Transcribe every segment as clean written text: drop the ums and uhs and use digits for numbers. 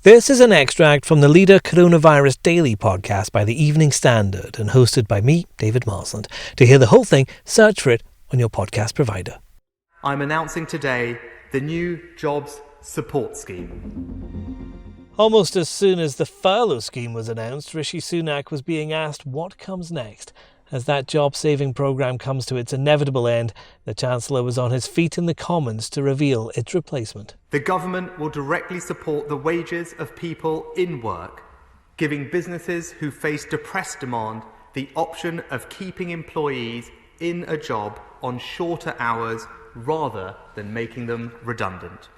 This is an extract from the Leader Coronavirus Daily podcast by the Evening Standard and hosted by me, David Marsland. To hear the whole thing, search for it on your podcast provider. I'm announcing today the new Jobs Support Scheme. Almost as soon as the furlough scheme was announced, Rishi Sunak was being asked what comes next. As that job-saving programme comes to its inevitable end, the Chancellor was on his feet in the Commons to reveal its replacement. The government will directly support the wages of people in work, giving businesses who face depressed demand the option of keeping employees in a job on shorter hours rather than making them redundant.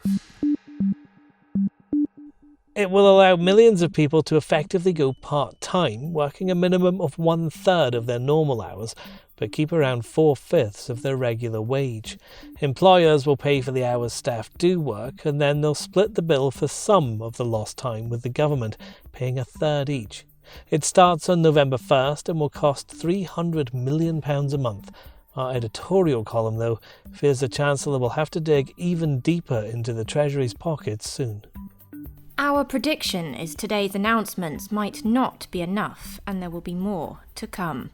It will allow millions of people to effectively go part-time, working a minimum of 1/3 of their normal hours, but keep around 4/5 of their regular wage. Employers will pay for the hours staff do work, and then they'll split the bill for some of the lost time with the government, paying 1/3 each. It starts on November 1st and will cost £300 million a month. Our editorial column, though, fears the Chancellor will have to dig even deeper into the Treasury's pockets soon. Our prediction is today's announcements might not be enough, and there will be more to come.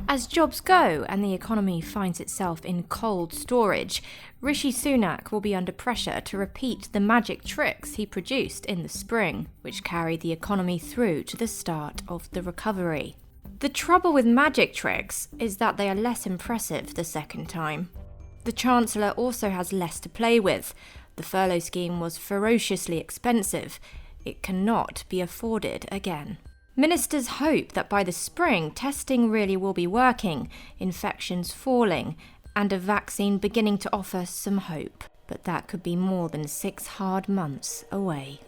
As jobs go and the economy finds itself in cold storage, Rishi Sunak will be under pressure to repeat the magic tricks he produced in the spring, which carried the economy through to the start of the recovery. The trouble with magic tricks is that they are less impressive the second time. The Chancellor also has less to play with. The furlough scheme was ferociously expensive. It cannot be afforded again. Ministers hope that by the spring, testing really will be working, infections falling, and a vaccine beginning to offer some hope. But that could be more than 6 hard months away.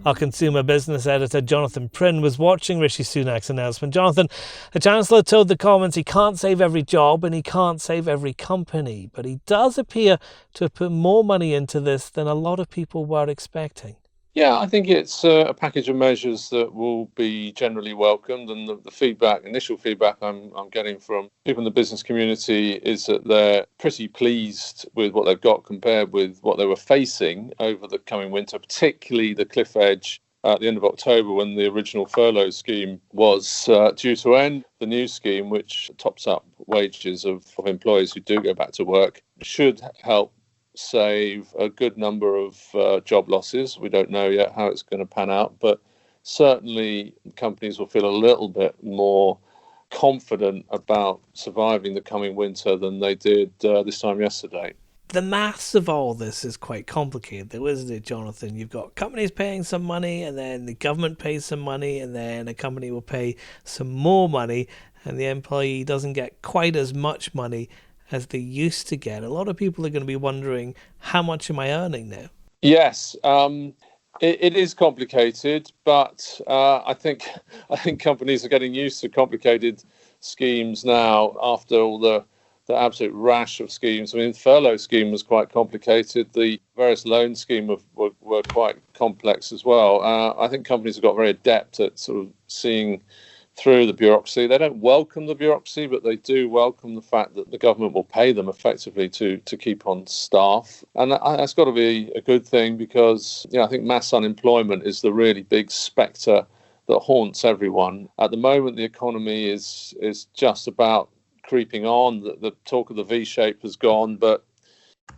Our consumer business editor, Jonathan Prynn, was watching Rishi Sunak's announcement. Jonathan, the Chancellor told the Commons he can't save every job and he can't save every company, but he does appear to have put more money into this than a lot of people were expecting. Yeah, I think it's a package of measures that will be generally welcomed, and the initial feedback I'm getting from people in the business community is that they're pretty pleased with what they've got compared with what they were facing over the coming winter, particularly the cliff edge at the end of October when the original furlough scheme was due to end. The new scheme, which tops up wages of employees who do go back to work, should help save a good number of job losses. We don't know yet how it's going to pan out, but certainly companies will feel a little bit more confident about surviving the coming winter than they did this time yesterday. The maths of all this is quite complicated though, isn't it, Jonathan? You've got companies paying some money, and then the government pays some money, and then a company will pay some more money, and the employee doesn't get quite as much money as they used to get. A lot of people are going to be wondering, how much am I earning now? Yes, it is complicated, but I think companies are getting used to complicated schemes now after all the absolute rash of schemes. I mean, the furlough scheme was quite complicated. The various loan scheme were quite complex as well. I think companies have got very adept at sort of seeing through the bureaucracy. They don't welcome the bureaucracy, but they do welcome the fact that the government will pay them effectively to keep on staff. And that's got to be a good thing because, I think mass unemployment is the really big spectre that haunts everyone. At the moment, the economy is just about creeping on. The talk of the V-shape has gone, but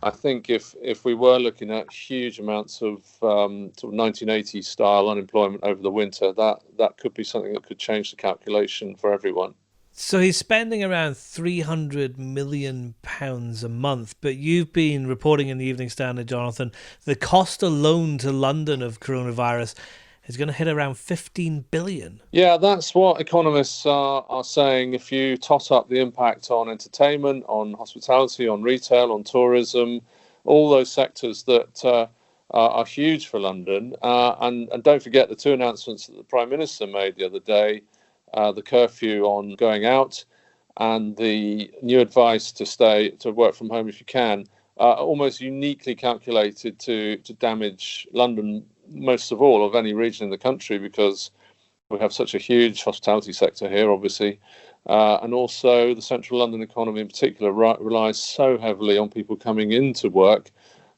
I think if we were looking at huge amounts of sort of 1980s style unemployment over the winter, that could be something that could change the calculation for everyone. So he's spending around £300 million a month, but you've been reporting in the Evening Standard, Jonathan, the cost alone to London of coronavirus is going to hit around 15 billion. Yeah, that's what economists are saying. If you tot up the impact on entertainment, on hospitality, on retail, on tourism, all those sectors that are huge for London. And don't forget the 2 announcements that the Prime Minister made the other day, the curfew on going out and the new advice to work from home if you can, almost uniquely calculated to damage London most of all of any region in the country, because we have such a huge hospitality sector here, obviously, and also the central London economy in particular relies so heavily on people coming into work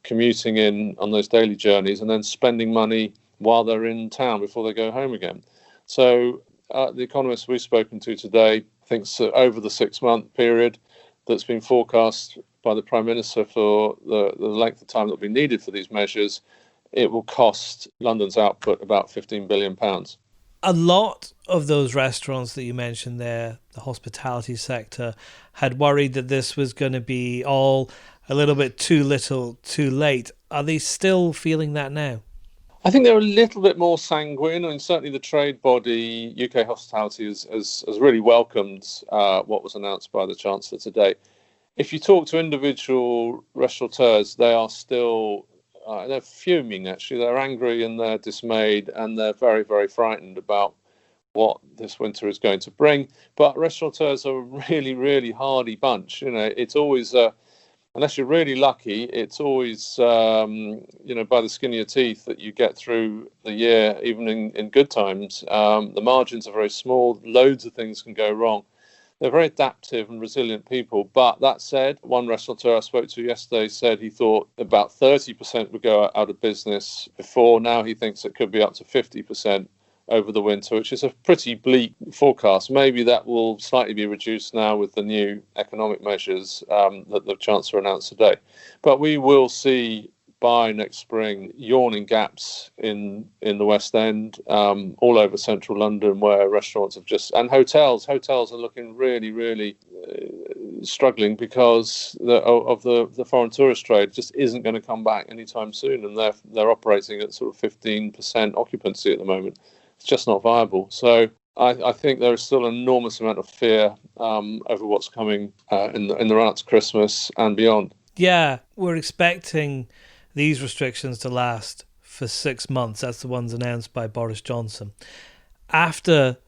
commuting in on those daily journeys and then spending money while they're in town before they go home again. So the economists we've spoken to today thinks that over the 6-month period that's been forecast by the Prime Minister for the length of time that will be needed for these measures, it will cost London's output about £15 billion. A lot of those restaurants that you mentioned there, the hospitality sector, had worried that this was going to be all a little bit too little, too late. Are they still feeling that now? I think they're a little bit more sanguine. I mean, certainly the trade body, UK Hospitality, has really welcomed what was announced by the Chancellor today. If you talk to individual restaurateurs, they are still they're fuming, actually. They're angry and they're dismayed and they're very, very frightened about what this winter is going to bring. But restaurateurs are a really, really hardy bunch. It's always, unless you're really lucky, it's always, by the skin of your teeth that you get through the year, even in good times. The margins are very small. Loads of things can go wrong. They're very adaptive and resilient people. But that said, one restaurateur I spoke to yesterday said he thought about 30% would go out of business before. Now he thinks it could be up to 50% over the winter, which is a pretty bleak forecast. Maybe that will slightly be reduced now with the new economic measures that the Chancellor announced today. But we will see by next spring yawning gaps in the West End, all over central London, where restaurants have and hotels are looking really, really struggling because of the foreign tourist trade just isn't going to come back anytime soon, and they're operating at sort of 15% occupancy at the moment. It's just not viable. So I think there is still an enormous amount of fear over what's coming in the run up to Christmas and beyond. Yeah, we're expecting these restrictions to last for 6 months. That's the ones announced by Boris Johnson. After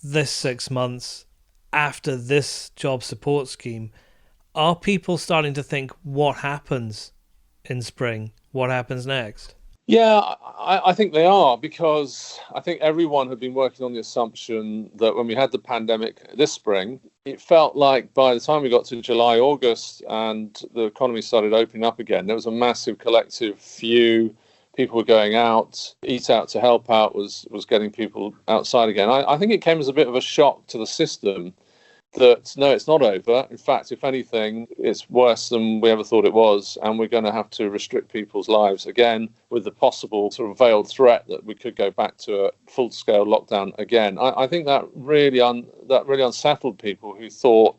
this 6 months, after this job support scheme, are people starting to think what happens in spring? What happens next? Yeah, I think they are, because I think everyone had been working on the assumption that when we had the pandemic this spring, it felt like by the time we got to July, August, and the economy started opening up again, there was a massive collective view. People were going out. Eat Out to Help Out was getting people outside again. I think it came as a bit of a shock to the system that, no, it's not over. In fact, if anything, it's worse than we ever thought it was, and we're going to have to restrict people's lives again, with the possible sort of veiled threat that we could go back to a full-scale lockdown again. I think that really unsettled people who thought,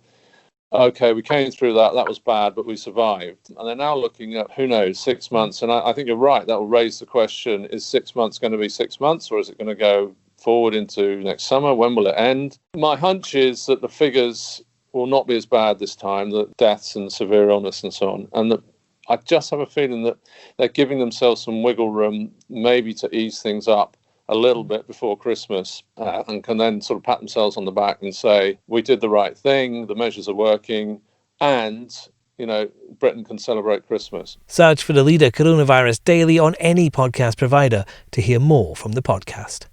okay, we came through that was bad, but we survived. And they're now looking at, who knows, 6 months. And I think you're right, that will raise the question, is 6 months going to be 6 months, or is it going to go forward into next summer? When will it end? My hunch is that the figures will not be as bad this time, the deaths and severe illness and so on, and that I just have a feeling that they're giving themselves some wiggle room, maybe to ease things up a little bit before Christmas, and can then sort of pat themselves on the back and say, we did the right thing, the measures are working, and Britain can celebrate Christmas. Search for the Leader Coronavirus Daily on any podcast provider to hear more from the podcast.